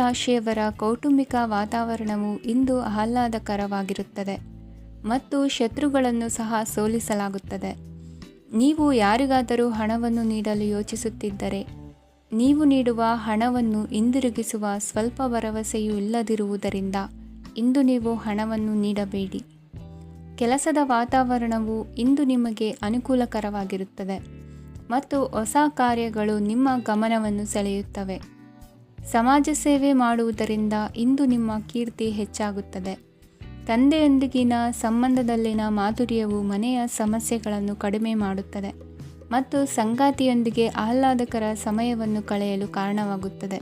ರಾಶಿಯವರ ಕೌಟುಂಬಿಕ ವಾತಾವರಣವು ಇಂದು ಆಹ್ಲಾದಕರವಾಗಿರುತ್ತದೆ ಮತ್ತು ಶತ್ರುಗಳನ್ನು ಸಹ ಸೋಲಿಸಲಾಗುತ್ತದೆ. ನೀವು ಯಾರಿಗಾದರೂ ಹಣವನ್ನು ನೀಡಲು ಯೋಚಿಸುತ್ತಿದ್ದರೆ, ನೀವು ನೀಡುವ ಹಣವನ್ನು ಹಿಂದಿರುಗಿಸುವ ಸ್ವಲ್ಪ ಭರವಸೆಯೂ ಇಲ್ಲದಿರುವುದರಿಂದ ಇಂದು ನೀವು ಹಣವನ್ನು ನೀಡಬೇಡಿ. ಕೆಲಸದ ವಾತಾವರಣವು ಇಂದು ನಿಮಗೆ ಅನುಕೂಲಕರವಾಗಿರುತ್ತದೆ ಮತ್ತು ಹೊಸ ಕಾರ್ಯಗಳು ನಿಮ್ಮ ಗಮನವನ್ನು ಸೆಳೆಯುತ್ತವೆ. ಸಮಾಜ ಸೇವೆ ಮಾಡುವುದರಿಂದ ಇಂದು ನಿಮ್ಮ ಕೀರ್ತಿ ಹೆಚ್ಚಾಗುತ್ತದೆ. ತಂದೆಯೊಂದಿಗಿನ ಸಂಬಂಧದಲ್ಲಿನ ಮಾಧುರ್ಯವು ಮನೆಯ ಸಮಸ್ಯೆಗಳನ್ನು ಕಡಿಮೆ ಮಾಡುತ್ತದೆ ಮತ್ತು ಸಂಗಾತಿಯೊಂದಿಗೆ ಆಹ್ಲಾದಕರ ಸಮಯವನ್ನು ಕಳೆಯಲು ಕಾರಣವಾಗುತ್ತದೆ.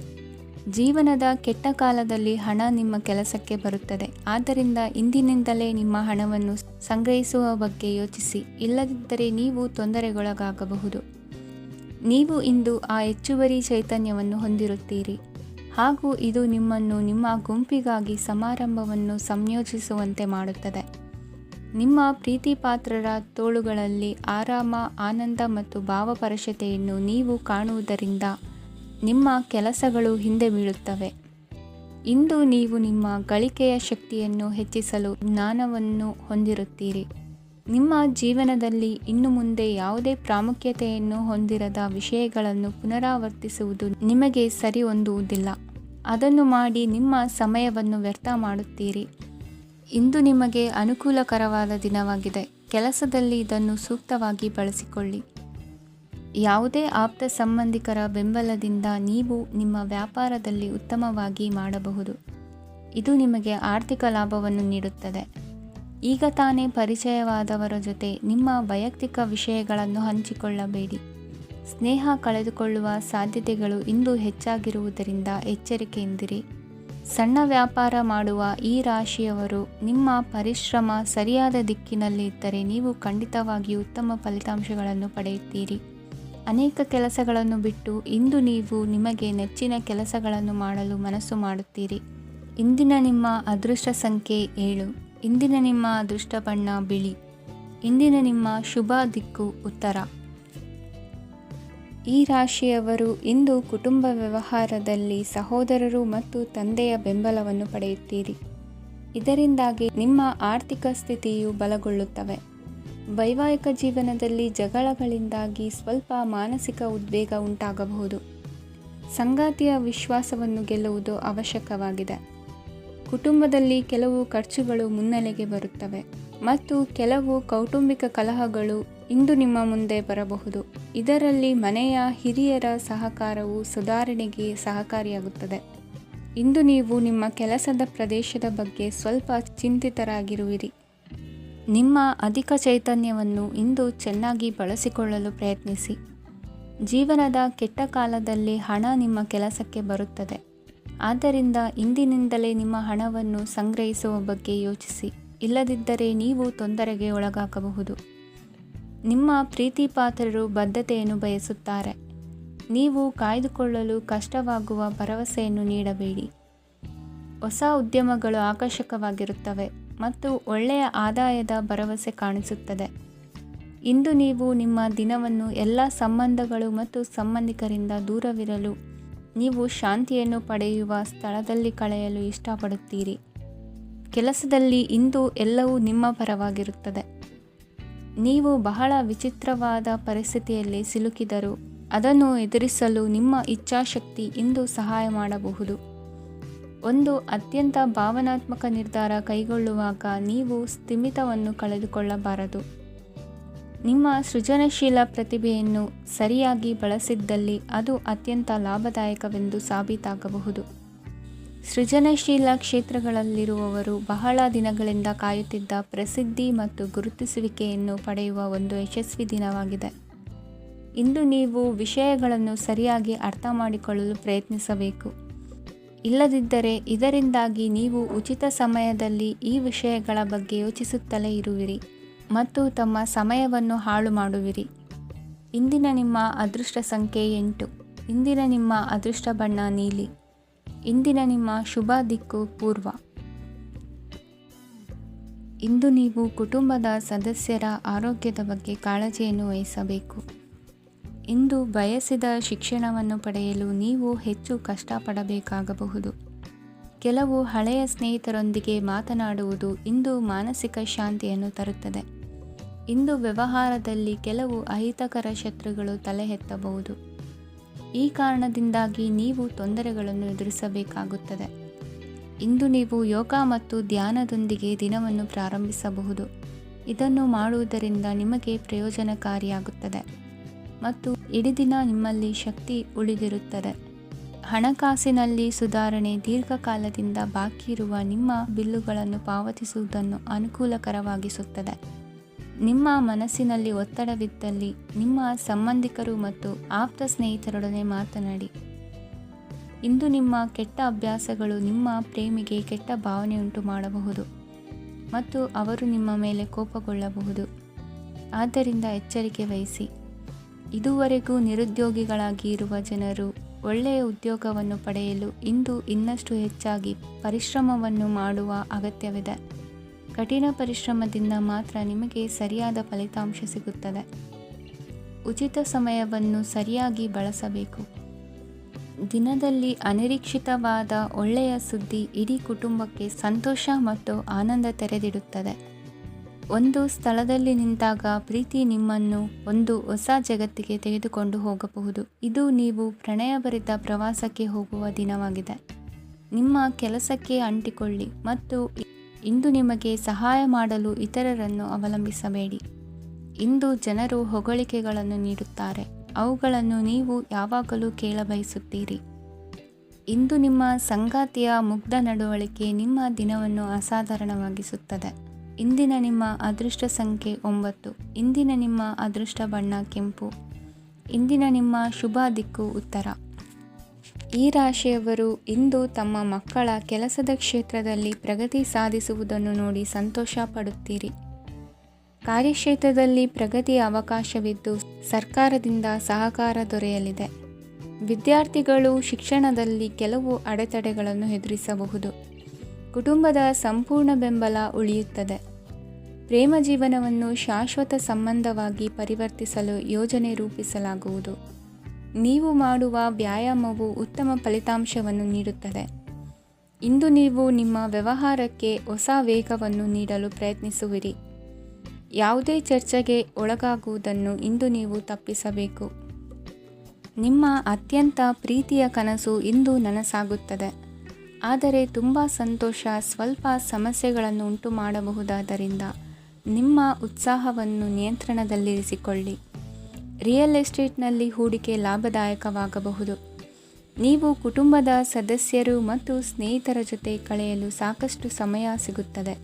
ಜೀವನದ ಕೆಟ್ಟ ಕಾಲದಲ್ಲಿ ಹಣ ನಿಮ್ಮ ಕೆಲಸಕ್ಕೆ ಬರುತ್ತದೆ. ಆದ್ದರಿಂದ ಇಂದಿನಿಂದಲೇ ನಿಮ್ಮ ಹಣವನ್ನು ಸಂಗ್ರಹಿಸುವ ಬಗ್ಗೆ ಯೋಚಿಸಿ, ಇಲ್ಲದಿದ್ದರೆ ನೀವು ತೊಂದರೆಗೊಳಗಾಗಬಹುದು. ನೀವು ಇಂದು ಆ ಹೆಚ್ಚುವರಿ ಚೈತನ್ಯವನ್ನು ಹೊಂದಿರುತ್ತೀರಿ ಹಾಗೂ ಇದು ನಿಮ್ಮನ್ನು ನಿಮ್ಮ ಗುಂಪಿಗಾಗಿ ಸಮಾರಂಭವನ್ನು ಸಂಯೋಜಿಸುವಂತೆ ಮಾಡುತ್ತದೆ. ನಿಮ್ಮ ಪ್ರೀತಿಪಾತ್ರರ ತೋಳುಗಳಲ್ಲಿ ಆರಾಮ, ಆನಂದ ಮತ್ತು ಭಾವಪರಶತೆಯನ್ನು ನೀವು ಕಾಣುವುದರಿಂದ ನಿಮ್ಮ ಕೆಲಸಗಳು ಹಿಂದೆ ಬೀಳುತ್ತವೆ. ಇಂದು ನೀವು ನಿಮ್ಮ ಗಳಿಕೆಯ ಶಕ್ತಿಯನ್ನು ಹೆಚ್ಚಿಸಲು ಜ್ಞಾನವನ್ನು ಹೊಂದಿರುತ್ತೀರಿ. ನಿಮ್ಮ ಜೀವನದಲ್ಲಿ ಇನ್ನು ಮುಂದೆ ಯಾವುದೇ ಪ್ರಾಮುಖ್ಯತೆಯನ್ನು ಹೊಂದಿರದ ವಿಷಯಗಳನ್ನು ಪುನರಾವರ್ತಿಸುವುದು ನಿಮಗೆ ಸರಿ ಹೊಂದುವುದಿಲ್ಲ. ಅದನ್ನು ಮಾಡಿ ನಿಮ್ಮ ಸಮಯವನ್ನು ವ್ಯರ್ಥ ಮಾಡುತ್ತೀರಿ. ಇಂದು ನಿಮಗೆ ಅನುಕೂಲಕರವಾದ ದಿನವಾಗಿದೆ. ಕೆಲಸದಲ್ಲಿ ಇದನ್ನು ಸೂಕ್ತವಾಗಿ ಬಳಸಿಕೊಳ್ಳಿ. ಯಾವುದೇ ಆಪ್ತ ಸಂಬಂಧಿಕರ ಬೆಂಬಲದಿಂದ ನೀವು ನಿಮ್ಮ ವ್ಯಾಪಾರದಲ್ಲಿ ಉತ್ತಮವಾಗಿ ಮಾಡಬಹುದು. ಇದು ನಿಮಗೆ ಆರ್ಥಿಕ ಲಾಭವನ್ನು ನೀಡುತ್ತದೆ. ಈಗ ತಾನೇ ಪರಿಚಯವಾದವರ ಜೊತೆ ನಿಮ್ಮ ವೈಯಕ್ತಿಕ ವಿಷಯಗಳನ್ನು ಹಂಚಿಕೊಳ್ಳಬೇಡಿ. ಸ್ನೇಹ ಕಳೆದುಕೊಳ್ಳುವ ಸಾಧ್ಯತೆಗಳು ಇಂದು ಹೆಚ್ಚಾಗಿರುವುದರಿಂದ ಎಚ್ಚರಿಕೆಯಿಂದಿರಿ. ಸಣ್ಣ ವ್ಯಾಪಾರ ಮಾಡುವ ಈ ರಾಶಿಯವರು ನಿಮ್ಮ ಪರಿಶ್ರಮ ಸರಿಯಾದ ದಿಕ್ಕಿನಲ್ಲಿ ಇದ್ದರೆ ನೀವು ಖಂಡಿತವಾಗಿಯೂ ಉತ್ತಮ ಫಲಿತಾಂಶಗಳನ್ನು ಪಡೆಯುತ್ತೀರಿ. ಅನೇಕ ಕೆಲಸಗಳನ್ನು ಬಿಟ್ಟು ಇಂದು ನೀವು ನಿಮಗೆ ನೆಚ್ಚಿನ ಕೆಲಸಗಳನ್ನು ಮಾಡಲು ಮನಸ್ಸು ಮಾಡುತ್ತೀರಿ. ಇಂದಿನ ನಿಮ್ಮ ಅದೃಷ್ಟ ಸಂಖ್ಯೆ 7. ಇಂದಿನ ನಿಮ್ಮ ಅದೃಷ್ಟ ಬಣ್ಣ ಬಿಳಿ. ಇಂದಿನ ನಿಮ್ಮ ಶುಭ ದಿಕ್ಕು ಉತ್ತರ. ಈ ರಾಶಿಯವರು ಇಂದು ಕುಟುಂಬ ವ್ಯವಹಾರದಲ್ಲಿ ಸಹೋದರರು ಮತ್ತು ತಂದೆಯ ಬೆಂಬಲವನ್ನು ಪಡೆಯುತ್ತೀರಿ. ಇದರಿಂದಾಗಿ ನಿಮ್ಮ ಆರ್ಥಿಕ ಸ್ಥಿತಿಯು ಬಲಗೊಳ್ಳುತ್ತವೆ. ವೈವಾಹಿಕ ಜೀವನದಲ್ಲಿ ಜಗಳಗಳಿಂದಾಗಿ ಸ್ವಲ್ಪ ಮಾನಸಿಕ ಉದ್ವೇಗ ಉಂಟಾಗಬಹುದು. ಸಂಗಾತಿಯ ವಿಶ್ವಾಸವನ್ನು ಗೆಲ್ಲುವುದು ಅವಶ್ಯಕವಾಗಿದೆ. ಕುಟುಂಬದಲ್ಲಿ ಕೆಲವು ಖರ್ಚುಗಳು ಮುನ್ನೆಲೆಗೆ ಬರುತ್ತವೆ ಮತ್ತು ಕೆಲವು ಕೌಟುಂಬಿಕ ಕಲಹಗಳು ಇಂದು ನಿಮ್ಮ ಮುಂದೆ ಬರಬಹುದು. ಇದರಲ್ಲಿ ಮನೆಯ ಹಿರಿಯರ ಸಹಕಾರವು ಸುಧಾರಣೆಗೆ ಸಹಕಾರಿಯಾಗುತ್ತದೆ. ಇಂದು ನೀವು ನಿಮ್ಮ ಕೆಲಸದ ಪ್ರದೇಶದ ಬಗ್ಗೆ ಸ್ವಲ್ಪ ಚಿಂತಿತರಾಗಿರುವಿರಿ. ನಿಮ್ಮ ಅಧಿಕ ಚೈತನ್ಯವನ್ನು ಇಂದು ಚೆನ್ನಾಗಿ ಬಳಸಿಕೊಳ್ಳಲು ಪ್ರಯತ್ನಿಸಿ. ಜೀವನದ ಕೆಟ್ಟ ಕಾಲದಲ್ಲಿ ಹಣ ನಿಮ್ಮ ಕೆಲಸಕ್ಕೆ ಬರುತ್ತದೆ. ಆದ್ದರಿಂದ ಇಂದಿನಿಂದಲೇ ನಿಮ್ಮ ಹಣವನ್ನು ಸಂಗ್ರಹಿಸುವ ಬಗ್ಗೆ ಯೋಚಿಸಿ, ಇಲ್ಲದಿದ್ದರೆ ನೀವು ತೊಂದರೆಗೆ ಒಳಗಾಗಬಹುದು. ನಿಮ್ಮ ಪ್ರೀತಿಪಾತ್ರರು ಬದ್ಧತೆಯನ್ನು ಬಯಸುತ್ತಾರೆ. ನೀವು ಕಾಯ್ದುಕೊಳ್ಳಲು ಕಷ್ಟವಾಗುವ ಭರವಸೆಯನ್ನು ನೀಡಬೇಡಿ. ಹೊಸ ಉದ್ಯಮಗಳು ಆಕರ್ಷಕವಾಗಿರುತ್ತವೆ ಮತ್ತು ಒಳ್ಳೆಯ ಆದಾಯದ ಭರವಸೆ ಕಾಣಿಸುತ್ತದೆ. ಇಂದು ನೀವು ನಿಮ್ಮ ದಿನವನ್ನು ಎಲ್ಲ ಸಂಬಂಧಗಳು ಮತ್ತು ಸಂಬಂಧಿಕರಿಂದ ದೂರವಿರಲು ನೀವು ಶಾಂತಿಯನ್ನು ಪಡೆಯುವ ಸ್ಥಳದಲ್ಲಿ ಕಳೆಯಲು ಇಷ್ಟಪಡುತ್ತೀರಿ. ಕೆಲಸದಲ್ಲಿ ಇಂದು ಎಲ್ಲವೂ ನಿಮ್ಮ ಪರವಾಗಿರುತ್ತದೆ. ನೀವು ಬಹಳ ವಿಚಿತ್ರವಾದ ಪರಿಸ್ಥಿತಿಯಲ್ಲಿ ಸಿಲುಕಿದರೂ ಅದನ್ನು ಎದುರಿಸಲು ನಿಮ್ಮ ಇಚ್ಛಾಶಕ್ತಿ ಇಂದು ಸಹಾಯ ಮಾಡಬಹುದು. ಒಂದು ಅತ್ಯಂತ ಭಾವನಾತ್ಮಕ ನಿರ್ಧಾರ ಕೈಗೊಳ್ಳುವಾಗ ನೀವು ಸ್ಥಿಮಿತವನ್ನು ಕಳೆದುಕೊಳ್ಳಬಾರದು. ನಿಮ್ಮ ಸೃಜನಶೀಲ ಪ್ರತಿಭೆಯನ್ನು ಸರಿಯಾಗಿ ಬಳಸಿದ್ದಲ್ಲಿ ಅದು ಅತ್ಯಂತ ಲಾಭದಾಯಕವೆಂದು ಸಾಬೀತಾಗಬಹುದು. ಸೃಜನಶೀಲ ಕ್ಷೇತ್ರಗಳಲ್ಲಿರುವವರು ಬಹಳ ದಿನಗಳಿಂದ ಕಾಯುತ್ತಿದ್ದ ಪ್ರಸಿದ್ಧಿ ಮತ್ತು ಗುರುತಿಸುವಿಕೆಯನ್ನು ಪಡೆಯುವ ಒಂದು ಯಶಸ್ವಿ ದಿನವಾಗಿದೆ. ಇಂದು ನೀವು ವಿಷಯಗಳನ್ನು ಸರಿಯಾಗಿ ಅರ್ಥ ಮಾಡಿಕೊಳ್ಳಲು ಪ್ರಯತ್ನಿಸಬೇಕು. ಇಲ್ಲದಿದ್ದರೆ ಇದರಿಂದಾಗಿ ನೀವು ಉಚಿತ ಸಮಯದಲ್ಲಿ ಈ ವಿಷಯಗಳ ಬಗ್ಗೆ ಯೋಚಿಸುತ್ತಲೇ ಇರುವಿರಿ ಮತ್ತು ತಮ್ಮ ಸಮಯವನ್ನು ಹಾಳು ಮಾಡುವಿರಿ. ಇಂದಿನ ನಿಮ್ಮ ಅದೃಷ್ಟ ಸಂಖ್ಯೆ 8. ಇಂದಿನ ನಿಮ್ಮ ಅದೃಷ್ಟ ಬಣ್ಣ ನೀಲಿ. ಇಂದಿನ ನಿಮ್ಮ ಶುಭ ದಿಕ್ಕು ಪೂರ್ವ. ಇಂದು ನೀವು ಕುಟುಂಬದ ಸದಸ್ಯರ ಆರೋಗ್ಯದ ಬಗ್ಗೆ ಕಾಳಜಿಯನ್ನು ವಹಿಸಬೇಕು. ಇಂದು ಬಯಸಿದ ಶಿಕ್ಷಣವನ್ನು ಪಡೆಯಲು ನೀವು ಹೆಚ್ಚು ಕಷ್ಟಪಡಬೇಕಾಗಬಹುದು. ಕೆಲವು ಹಳೆಯ ಸ್ನೇಹಿತರೊಂದಿಗೆ ಮಾತನಾಡುವುದು ಇಂದು ಮಾನಸಿಕ ಶಾಂತಿಯನ್ನು ತರುತ್ತದೆ. ಇಂದು ವ್ಯವಹಾರದಲ್ಲಿ ಕೆಲವು ಅಹಿತಕರ ಶತ್ರುಗಳು ತಲೆ ಎತ್ತಬಹುದು. ಈ ಕಾರಣದಿಂದಾಗಿ ನೀವು ತೊಂದರೆಗಳನ್ನು ಎದುರಿಸಬೇಕಾಗುತ್ತದೆ. ಇಂದು ನೀವು ಯೋಗ ಮತ್ತು ಧ್ಯಾನದೊಂದಿಗೆ ದಿನವನ್ನು ಪ್ರಾರಂಭಿಸಬಹುದು. ಇದನ್ನು ಮಾಡುವುದರಿಂದ ನಿಮಗೆ ಪ್ರಯೋಜನಕಾರಿಯಾಗುತ್ತದೆ ಮತ್ತು ಇಡೀ ದಿನ ನಿಮ್ಮಲ್ಲಿ ಶಕ್ತಿ ಉಳಿದಿರುತ್ತದೆ. ಹಣಕಾಸಿನಲ್ಲಿ ಸುಧಾರಣೆ ದೀರ್ಘಕಾಲದಿಂದ ಬಾಕಿ ಇರುವ ನಿಮ್ಮ ಬಿಲ್ಲುಗಳನ್ನು ಪಾವತಿಸುವುದನ್ನು ಅನುಕೂಲಕರವಾಗಿಸುತ್ತದೆ. ನಿಮ್ಮ ಮನಸ್ಸಿನಲ್ಲಿ ಒತ್ತಡವಿದ್ದಲ್ಲಿ ನಿಮ್ಮ ಸಂಬಂಧಿಕರು ಮತ್ತು ಆಪ್ತ ಸ್ನೇಹಿತರೊಡನೆ ಮಾತನಾಡಿ. ಇಂದು ನಿಮ್ಮ ಕೆಟ್ಟ ಅಭ್ಯಾಸಗಳು ನಿಮ್ಮ ಪ್ರೇಮಿಗೆ ಕೆಟ್ಟ ಭಾವನೆಯುಂಟು ಮಾಡಬಹುದು ಮತ್ತು ಅವರು ನಿಮ್ಮ ಮೇಲೆ ಕೋಪಗೊಳ್ಳಬಹುದು. ಆದ್ದರಿಂದ ಎಚ್ಚರಿಕೆ ವಹಿಸಿ. ಇದುವರೆಗೂ ನಿರುದ್ಯೋಗಿಗಳಾಗಿ ಇರುವ ಜನರು ಒಳ್ಳೆಯ ಉದ್ಯೋಗವನ್ನು ಪಡೆಯಲು ಇಂದು ಇನ್ನಷ್ಟು ಹೆಚ್ಚಾಗಿ ಪರಿಶ್ರಮವನ್ನು ಮಾಡುವ ಅಗತ್ಯವಿದೆ. ಕಠಿಣ ಪರಿಶ್ರಮದಿಂದ ಮಾತ್ರ ನಿಮಗೆ ಸರಿಯಾದ ಫಲಿತಾಂಶ ಸಿಗುತ್ತದೆ. ಉಚಿತ ಸಮಯವನ್ನು ಸರಿಯಾಗಿ ಬಳಸಬೇಕು. ದಿನದಲ್ಲಿ ಅನಿರೀಕ್ಷಿತವಾದ ಒಳ್ಳೆಯ ಸುದ್ದಿ ಇಡೀ ಕುಟುಂಬಕ್ಕೆ ಸಂತೋಷ ಮತ್ತು ಆನಂದ ತೆರೆದಿಡುತ್ತದೆ. ಒಂದು ಸ್ಥಳದಲ್ಲಿ ನಿಂತಾಗ ಪ್ರೀತಿ ನಿಮ್ಮನ್ನು ಒಂದು ಹೊಸ ಜಗತ್ತಿಗೆ ತೆಗೆದುಕೊಂಡು ಹೋಗಬಹುದು. ಇದು ನೀವು ಪ್ರಣಯಭರಿತ ಪ್ರವಾಸಕ್ಕೆ ಹೋಗುವ ದಿನವಾಗಿದೆ. ನಿಮ್ಮ ಕೆಲಸಕ್ಕೆ ಅಂಟಿಕೊಳ್ಳಿ ಮತ್ತು ಇಂದು ನಿಮಗೆ ಸಹಾಯ ಮಾಡಲು ಇತರರನ್ನು ಅವಲಂಬಿಸಬೇಡಿ. ಇಂದು ಜನರು ಹೊಗಳಿಕೆಗಳನ್ನು ನೀಡುತ್ತಾರೆ. ಅವುಗಳನ್ನು ನೀವು ಯಾವಾಗಲೂ ಕೇಳಬಯಸುತ್ತೀರಿ. ಇಂದು ನಿಮ್ಮ ಸಂಗಾತಿಯ ಮುಗ್ಧ ನಡವಳಿಕೆ ನಿಮ್ಮ ದಿನವನ್ನು ಅಸಾಧಾರಣವಾಗಿಸುತ್ತದೆ. ಇಂದಿನ ನಿಮ್ಮ ಅದೃಷ್ಟ ಸಂಖ್ಯೆ 9. ಇಂದಿನ ನಿಮ್ಮ ಅದೃಷ್ಟ ಬಣ್ಣ ಕೆಂಪು. ಇಂದಿನ ನಿಮ್ಮ ಶುಭ ದಿಕ್ಕು ಉತ್ತರ. ಈ ರಾಶಿಯವರು ಇಂದು ತಮ್ಮ ಮಕ್ಕಳ ಕೆಲಸದ ಕ್ಷೇತ್ರದಲ್ಲಿ ಪ್ರಗತಿ ಸಾಧಿಸುವುದನ್ನು ನೋಡಿ ಸಂತೋಷ ಪಡುತ್ತೀರಿ. ಕಾರ್ಯಕ್ಷೇತ್ರದಲ್ಲಿ ಪ್ರಗತಿಯ ಅವಕಾಶವಿದ್ದು ಸರ್ಕಾರದಿಂದ ಸಹಕಾರ ದೊರೆಯಲಿದೆ. ವಿದ್ಯಾರ್ಥಿಗಳು ಶಿಕ್ಷಣದಲ್ಲಿ ಕೆಲವು ಅಡೆತಡೆಗಳನ್ನು ಎದುರಿಸಬಹುದು. ಕುಟುಂಬದ ಸಂಪೂರ್ಣ ಬೆಂಬಲ ಉಳಿಯುತ್ತದೆ. ಪ್ರೇಮ ಜೀವನವನ್ನು ಶಾಶ್ವತ ಸಂಬಂಧವಾಗಿ ಪರಿವರ್ತಿಸಲು ಯೋಜನೆ ರೂಪಿಸಲಾಗುವುದು. ನೀವು ಮಾಡುವ ವ್ಯಾಯಾಮವು ಉತ್ತಮ ಫಲಿತಾಂಶವನ್ನು ನೀಡುತ್ತದೆ. ಇಂದು ನೀವು ನಿಮ್ಮ ವ್ಯವಹಾರಕ್ಕೆ ಹೊಸ ವೇಗವನ್ನು ನೀಡಲು ಪ್ರಯತ್ನಿಸುವಿರಿ. ಯಾವುದೇ ಚರ್ಚೆಗೆ ಒಳಗಾಗುವುದನ್ನು ಇಂದು ನೀವು ತಪ್ಪಿಸಬೇಕು. ನಿಮ್ಮ ಅತ್ಯಂತ ಪ್ರೀತಿಯ ಕನಸು ಇಂದು ನನಸಾಗುತ್ತದೆ. ಆದರೆ ತುಂಬ ಸಂತೋಷ ಸ್ವಲ್ಪ ಸಮಸ್ಯೆಗಳನ್ನು ಉಂಟು ಮಾಡಬಹುದಾದ್ದರಿಂದ ನಿಮ್ಮ ಉತ್ಸಾಹವನ್ನು ನಿಯಂತ್ರಣದಲ್ಲಿರಿಸಿಕೊಳ್ಳಿ. ರಿಯಲ್ ಎಸ್ಟೇಟ್ನಲ್ಲಿ ಹೂಡಿಕೆ ಲಾಭದಾಯಕವಾಗಬಹುದು. ನೀವು ಕುಟುಂಬದ ಸದಸ್ಯರು ಮತ್ತು ಸ್ನೇಹಿತರ ಜೊತೆ ಕಳೆಯಲು ಸಾಕಷ್ಟು ಸಮಯ ಸಿಗುತ್ತದೆ.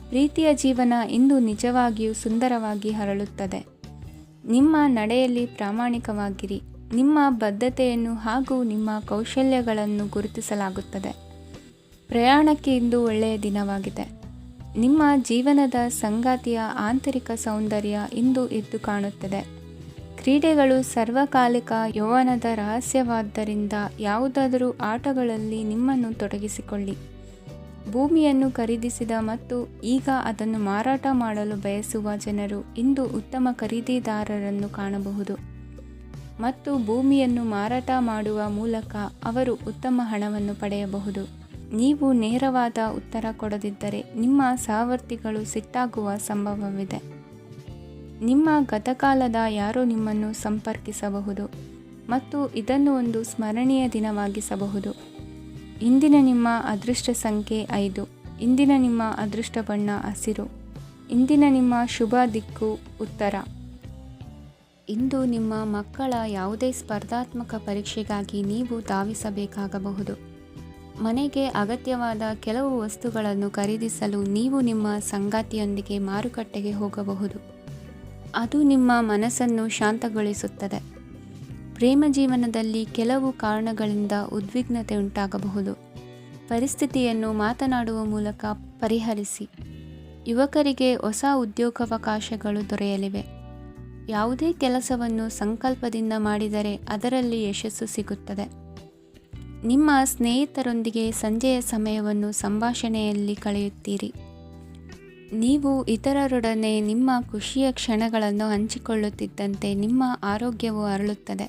ಪ್ರೀತಿಯ ಜೀವನ ಇಂದು ನಿಜವಾಗಿಯೂ ಸುಂದರವಾಗಿ ಹರಳುತ್ತದೆ. ನಿಮ್ಮ ನಡೆಯಲ್ಲಿ ಪ್ರಾಮಾಣಿಕವಾಗಿರಿ. ನಿಮ್ಮ ಬದ್ಧತೆಯನ್ನು ಹಾಗೂ ನಿಮ್ಮ ಕೌಶಲ್ಯಗಳನ್ನು ಗುರುತಿಸಲಾಗುತ್ತದೆ. ಪ್ರಯಾಣಕ್ಕೆ ಇಂದು ಒಳ್ಳೆಯ ದಿನವಾಗಿದೆ. ನಿಮ್ಮ ಜೀವನದ ಸಂಗಾತಿಯ ಆಂತರಿಕ ಸೌಂದರ್ಯ ಇಂದು ಎದ್ದು ಕಾಣುತ್ತದೆ. ಕ್ರೀಡೆಗಳು ಸರ್ವಕಾಲಿಕ ಯೌವನದ ರಹಸ್ಯವಾದ್ದರಿಂದ ಯಾವುದಾದರೂ ಆಟಗಳಲ್ಲಿ ನಿಮ್ಮನ್ನು ತೊಡಗಿಸಿಕೊಳ್ಳಿ. ಭೂಮಿಯನ್ನು ಖರೀದಿಸಿದ ಮತ್ತು ಈಗ ಅದನ್ನು ಮಾರಾಟ ಮಾಡಲು ಬಯಸುವ ಜನರು ಇಂದು ಉತ್ತಮ ಖರೀದಿದಾರರನ್ನು ಕಾಣಬಹುದು ಮತ್ತು ಭೂಮಿಯನ್ನು ಮಾರಾಟ ಮಾಡುವ ಮೂಲಕ ಅವರು ಉತ್ತಮ ಹಣವನ್ನು ಪಡೆಯಬಹುದು. ನೀವು ನೇರವಾದ ಉತ್ತರ ಕೊಡದಿದ್ದರೆ ನಿಮ್ಮ ಸಹವರ್ತಿಗಳು ಸಿಟ್ಟಾಗುವ ಸಂಭವವಿದೆ. ನಿಮ್ಮ ಗತಕಾಲದ ಯಾರೋ ನಿಮ್ಮನ್ನು ಸಂಪರ್ಕಿಸಬಹುದು ಮತ್ತು ಇದನ್ನು ಒಂದು ಸ್ಮರಣೀಯ ದಿನವಾಗಿಸಬಹುದು. ಇಂದಿನ ನಿಮ್ಮ ಅದೃಷ್ಟ ಸಂಖ್ಯೆ 5. ಇಂದಿನ ನಿಮ್ಮ ಅದೃಷ್ಟ ಬಣ್ಣ ಹಸಿರು. ಇಂದಿನ ನಿಮ್ಮ ಶುಭ ದಿಕ್ಕು ಉತ್ತರ. ಇಂದು ನಿಮ್ಮ ಮಕ್ಕಳ ಯಾವುದೇ ಸ್ಪರ್ಧಾತ್ಮಕ ಪರೀಕ್ಷೆಗಾಗಿ ನೀವು ಧಾವಿಸಬೇಕಾಗಬಹುದು. ಮನೆಗೆ ಅಗತ್ಯವಾದ ಕೆಲವು ವಸ್ತುಗಳನ್ನು ಖರೀದಿಸಲು ನೀವು ನಿಮ್ಮ ಸಂಗಾತಿಯೊಂದಿಗೆ ಮಾರುಕಟ್ಟೆಗೆ ಹೋಗಬಹುದು. ಅದು ನಿಮ್ಮ ಮನಸ್ಸನ್ನು ಶಾಂತಗೊಳಿಸುತ್ತದೆ. ಪ್ರೇಮ ಜೀವನದಲ್ಲಿ ಕೆಲವು ಕಾರಣಗಳಿಂದ ಉದ್ವಿಗ್ನತೆ ಉಂಟಾಗಬಹುದು. ಪರಿಸ್ಥಿತಿಯನ್ನು ಮಾತನಾಡುವ ಮೂಲಕ ಪರಿಹರಿಸಿ. ಯುವಕರಿಗೆ ಹೊಸ ಉದ್ಯೋಗಾವಕಾಶಗಳು ದೊರೆಯಲಿವೆ. ಯಾವುದೇ ಕೆಲಸವನ್ನು ಸಂಕಲ್ಪದಿಂದ ಮಾಡಿದರೆ ಅದರಲ್ಲಿ ಯಶಸ್ಸು ಸಿಗುತ್ತದೆ. ನಿಮ್ಮ ಸ್ನೇಹಿತರೊಂದಿಗೆ ಸಂಜೆಯ ಸಮಯವನ್ನು ಸಂಭಾಷಣೆಯಲ್ಲಿ ಕಳೆಯುತ್ತೀರಿ. ನೀವು ಇತರರೊಡನೆ ನಿಮ್ಮ ಖುಷಿಯ ಕ್ಷಣಗಳನ್ನು ಹಂಚಿಕೊಳ್ಳುತ್ತಿದ್ದಂತೆ ನಿಮ್ಮ ಆರೋಗ್ಯವು ಅರಳುತ್ತದೆ.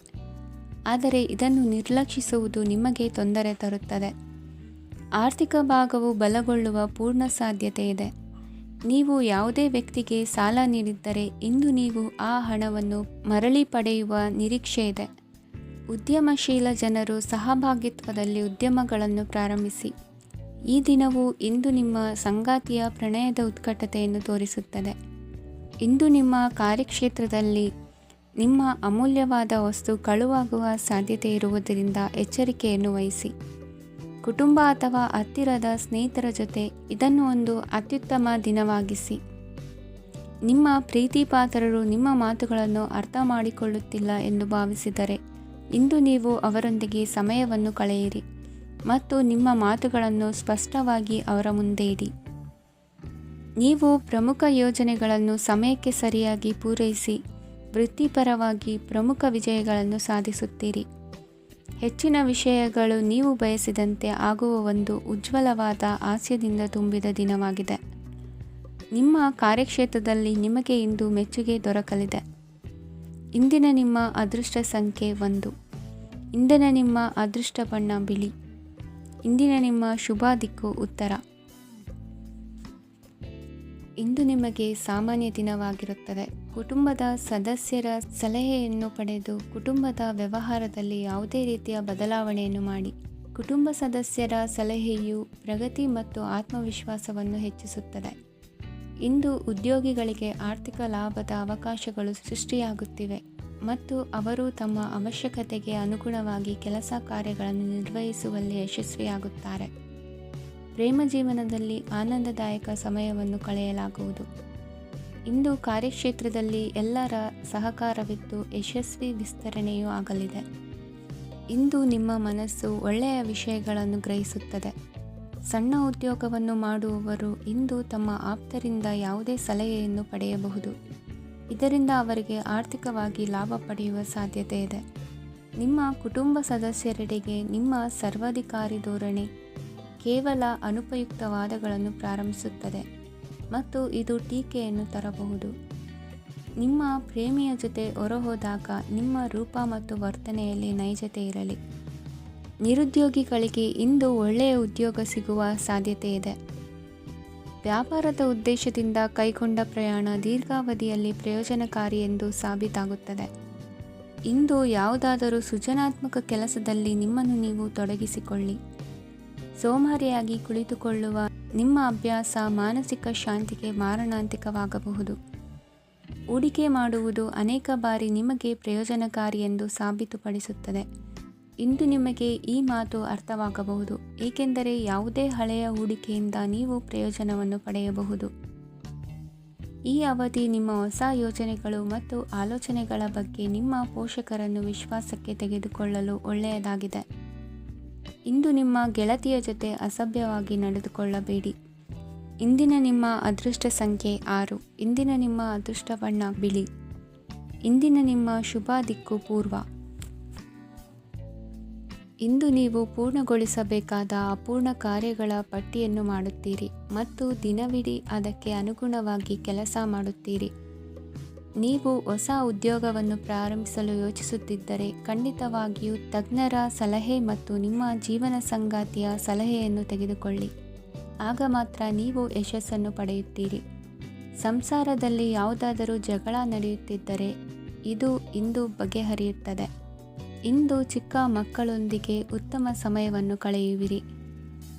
ಆದರೆ ಇದನ್ನು ನಿರ್ಲಕ್ಷಿಸುವುದು ನಿಮಗೆ ತೊಂದರೆ ತರುತ್ತದೆ. ಆರ್ಥಿಕ ಭಾಗವು ಬಲಗೊಳ್ಳುವ ಪೂರ್ಣ ಸಾಧ್ಯತೆ ಇದೆ. ನೀವು ಯಾವುದೇ ವ್ಯಕ್ತಿಗೆ ಸಾಲ ನೀಡಿದ್ದರೆ ಇಂದು ನೀವು ಆ ಹಣವನ್ನು ಮರಳಿ ಪಡೆಯುವ ನಿರೀಕ್ಷೆ ಇದೆ. ಉದ್ಯಮಶೀಲ ಜನರು ಸಹಭಾಗಿತ್ವದಲ್ಲಿ ಉದ್ಯಮಗಳನ್ನು ಪ್ರಾರಂಭಿಸಿ. ಈ ದಿನವು ಇಂದು ನಿಮ್ಮ ಸಂಗಾತಿಯ ಪ್ರಣಯದ ಉತ್ಕಟತೆಯನ್ನು ತೋರಿಸುತ್ತದೆ. ಇಂದು ನಿಮ್ಮ ಕಾರ್ಯಕ್ಷೇತ್ರದಲ್ಲಿ ನಿಮ್ಮ ಅಮೂಲ್ಯವಾದ ವಸ್ತು ಕಳುವಾಗುವ ಸಾಧ್ಯತೆ ಇರುವುದರಿಂದ ಎಚ್ಚರಿಕೆಯನ್ನು ವಹಿಸಿ. ಕುಟುಂಬ ಅಥವಾ ಹತ್ತಿರದ ಸ್ನೇಹಿತರ ಜೊತೆ ಇದನ್ನು ಒಂದು ಅತ್ಯುತ್ತಮ ದಿನವಾಗಿಸಿ. ನಿಮ್ಮ ಪ್ರೀತಿಪಾತ್ರರು ನಿಮ್ಮ ಮಾತುಗಳನ್ನು ಅರ್ಥ ಮಾಡಿಕೊಳ್ಳುತ್ತಿಲ್ಲ ಎಂದು ಭಾವಿಸಿದರೆ ಇಂದು ನೀವು ಅವರೊಂದಿಗೆ ಸಮಯವನ್ನು ಕಳೆಯಿರಿ ಮತ್ತು ನಿಮ್ಮ ಮಾತುಗಳನ್ನು ಸ್ಪಷ್ಟವಾಗಿ ಅವರ ಮುಂದೆ ಇಡಿ. ನೀವು ಪ್ರಮುಖ ಯೋಜನೆಗಳನ್ನು ಸಮಯಕ್ಕೆ ಸರಿಯಾಗಿ ಪೂರೈಸಿ ವೃತ್ತಿಪರವಾಗಿ ಪ್ರಮುಖ ವಿಜಯಗಳನ್ನು ಸಾಧಿಸುತ್ತೀರಿ. ಹೆಚ್ಚಿನ ವಿಷಯಗಳು ನೀವು ಬಯಸಿದಂತೆ ಆಗುವ ಒಂದು ಉಜ್ವಲವಾದ ಹಾಸ್ಯದಿಂದ ತುಂಬಿದ ದಿನವಾಗಿದೆ. ನಿಮ್ಮ ಕಾರ್ಯಕ್ಷೇತ್ರದಲ್ಲಿ ನಿಮಗೆ ಇಂದು ಮೆಚ್ಚುಗೆ ದೊರಕಲಿದೆ. ಇಂದಿನ ನಿಮ್ಮ ಅದೃಷ್ಟ ಸಂಖ್ಯೆ 1. ಇಂದಿನ ನಿಮ್ಮ ಅದೃಷ್ಟ ಬಣ್ಣ ಬಿಳಿ. ಇಂದಿನ ನಿಮ್ಮ ಶುಭ ದಿಕ್ಕು ಉತ್ತರ. ಇಂದು ನಿಮಗೆ ಸಾಮಾನ್ಯ ದಿನವಾಗಿರುತ್ತದೆ. ಕುಟುಂಬದ ಸದಸ್ಯರ ಸಲಹೆಯನ್ನು ಪಡೆದು ಕುಟುಂಬದ ವ್ಯವಹಾರದಲ್ಲಿ ಯಾವುದೇ ರೀತಿಯ ಬದಲಾವಣೆಯನ್ನು ಮಾಡಿ. ಕುಟುಂಬ ಸದಸ್ಯರ ಸಲಹೆಯು ಪ್ರಗತಿ ಮತ್ತು ಆತ್ಮವಿಶ್ವಾಸವನ್ನು ಹೆಚ್ಚಿಸುತ್ತದೆ. ಇಂದು ಉದ್ಯೋಗಿಗಳಿಗೆ ಆರ್ಥಿಕ ಲಾಭದ ಅವಕಾಶಗಳು ಸೃಷ್ಟಿಯಾಗುತ್ತಿವೆ ಮತ್ತು ಅವರು ತಮ್ಮ ಅವಶ್ಯಕತೆಗೆ ಅನುಗುಣವಾಗಿ ಕೆಲಸ ಕಾರ್ಯಗಳನ್ನು ನಿರ್ವಹಿಸುವಲ್ಲಿ ಯಶಸ್ವಿಯಾಗುತ್ತಾರೆ. ಪ್ರೇಮ ಜೀವನದಲ್ಲಿ ಆನಂದದಾಯಕ ಸಮಯವನ್ನು ಕಳೆಯಲಾಗುವುದು. ಇಂದು ಕಾರ್ಯಕ್ಷೇತ್ರದಲ್ಲಿ ಎಲ್ಲರ ಸಹಕಾರವಿದ್ದು ಯಶಸ್ವಿ ವಿಸ್ತರಣೆಯೂ ಆಗಲಿದೆ. ಇಂದು ನಿಮ್ಮ ಮನಸ್ಸು ಒಳ್ಳೆಯ ವಿಷಯಗಳನ್ನು ಗ್ರಹಿಸುತ್ತದೆ. ಸಣ್ಣ ಉದ್ಯೋಗವನ್ನು ಮಾಡುವವರು ಇಂದು ತಮ್ಮ ಆಪ್ತರಿಂದ ಯಾವುದೇ ಸಲಹೆಯನ್ನು ಪಡೆಯಬಹುದು. ಇದರಿಂದ ಅವರಿಗೆ ಆರ್ಥಿಕವಾಗಿ ಲಾಭ ಪಡೆಯುವ ಸಾಧ್ಯತೆ ಇದೆ. ನಿಮ್ಮ ಕುಟುಂಬ ಸದಸ್ಯರೆಡೆಗೆ ನಿಮ್ಮ ಸರ್ವಾಧಿಕಾರಿ ಧೋರಣೆ ಕೇವಲ ಅನುಪಯುಕ್ತ ವಾದಗಳನ್ನು ಪ್ರಾರಂಭಿಸುತ್ತದೆ ಮತ್ತು ಇದು ಟೀಕೆಯನ್ನು ತರಬಹುದು. ನಿಮ್ಮ ಪ್ರೇಮಿಯ ಜೊತೆ ಹೊರಹೋದಾಗ ನಿಮ್ಮ ರೂಪ ಮತ್ತು ವರ್ತನೆಯಲ್ಲಿ ನೈಜತೆ ಇರಲಿ. ನಿರುದ್ಯೋಗಿಗಳಿಗೆ ಇಂದು ಒಳ್ಳೆಯ ಉದ್ಯೋಗ ಸಿಗುವ ಸಾಧ್ಯತೆ ಇದೆ. ವ್ಯಾಪಾರದ ಉದ್ದೇಶದಿಂದ ಕೈಗೊಂಡ ಪ್ರಯಾಣ ದೀರ್ಘಾವಧಿಯಲ್ಲಿ ಪ್ರಯೋಜನಕಾರಿ ಎಂದು ಸಾಬೀತಾಗುತ್ತದೆ. ಇಂದು ಯಾವುದಾದರೂ ಸೃಜನಾತ್ಮಕ ಕೆಲಸದಲ್ಲಿ ನಿಮ್ಮನ್ನು ನೀವು ತೊಡಗಿಸಿಕೊಳ್ಳಿ. ಸೋಮಾರಿಯಾಗಿ ಕುಳಿತುಕೊಳ್ಳುವ ನಿಮ್ಮ ಅಭ್ಯಾಸ ಮಾನಸಿಕ ಶಾಂತಿಗೆ ಮಾರಣಾಂತಿಕವಾಗಬಹುದು. ಹೂಡಿಕೆ ಮಾಡುವುದು ಅನೇಕ ಬಾರಿ ನಿಮಗೆ ಪ್ರಯೋಜನಕಾರಿ ಎಂದು ಸಾಬೀತುಪಡಿಸುತ್ತದೆ. ಇಂದು ನಿಮಗೆ ಈ ಮಾತು ಅರ್ಥವಾಗಬಹುದು, ಏಕೆಂದರೆ ಯಾವುದೇ ಹಳೆಯ ಹೂಡಿಕೆಯಿಂದ ನೀವು ಪ್ರಯೋಜನವನ್ನು ಪಡೆಯಬಹುದು. ಈ ಅವಧಿ ನಿಮ್ಮ ಹೊಸ ಯೋಜನೆಗಳು ಮತ್ತು ಆಲೋಚನೆಗಳ ಬಗ್ಗೆ ನಿಮ್ಮ ಪೋಷಕರನ್ನು ವಿಶ್ವಾಸಕ್ಕೆ ತೆಗೆದುಕೊಳ್ಳಲು ಒಳ್ಳೆಯದಾಗಿದೆ. ಇಂದು ನಿಮ್ಮ ಗೆಳತಿಯ ಜೊತೆ ಅಸಭ್ಯವಾಗಿ ನಡೆದುಕೊಳ್ಳಬೇಡಿ. ಇಂದಿನ ನಿಮ್ಮ ಅದೃಷ್ಟ ಸಂಖ್ಯೆ 6. ಇಂದಿನ ನಿಮ್ಮ ಅದೃಷ್ಟ ಬಣ್ಣ ಬಿಳಿ. ಇಂದಿನ ನಿಮ್ಮ ಶುಭ ದಿಕ್ಕು ಪೂರ್ವ. ಇಂದು ನೀವು ಪೂರ್ಣಗೊಳಿಸಬೇಕಾದ ಅಪೂರ್ಣ ಕಾರ್ಯಗಳ ಪಟ್ಟಿಯನ್ನು ಮಾಡುತ್ತೀರಿ ಮತ್ತು ದಿನವಿಡೀ ಅದಕ್ಕೆ ಅನುಗುಣವಾಗಿ ಕೆಲಸ ಮಾಡುತ್ತೀರಿ. ನೀವು ಹೊಸ ಉದ್ಯೋಗವನ್ನು ಪ್ರಾರಂಭಿಸಲು ಯೋಚಿಸುತ್ತಿದ್ದರೆ ಖಂಡಿತವಾಗಿಯೂ ತಜ್ಞರ ಸಲಹೆ ಮತ್ತು ನಿಮ್ಮ ಜೀವನ ಸಂಗಾತಿಯ ಸಲಹೆಯನ್ನು ತೆಗೆದುಕೊಳ್ಳಿ. ಆಗ ಮಾತ್ರ ನೀವು ಯಶಸ್ಸನ್ನು ಪಡೆಯುತ್ತೀರಿ. ಸಂಸಾರದಲ್ಲಿ ಯಾವುದಾದರೂ ಜಗಳ ನಡೆಯುತ್ತಿದ್ದರೆ ಇದು ಇಂದು ಬಗೆಹರಿಯುತ್ತದೆ. ಇಂದು ಚಿಕ್ಕ ಮಕ್ಕಳೊಂದಿಗೆ ಉತ್ತಮ ಸಮಯವನ್ನು ಕಳೆಯುವಿರಿ.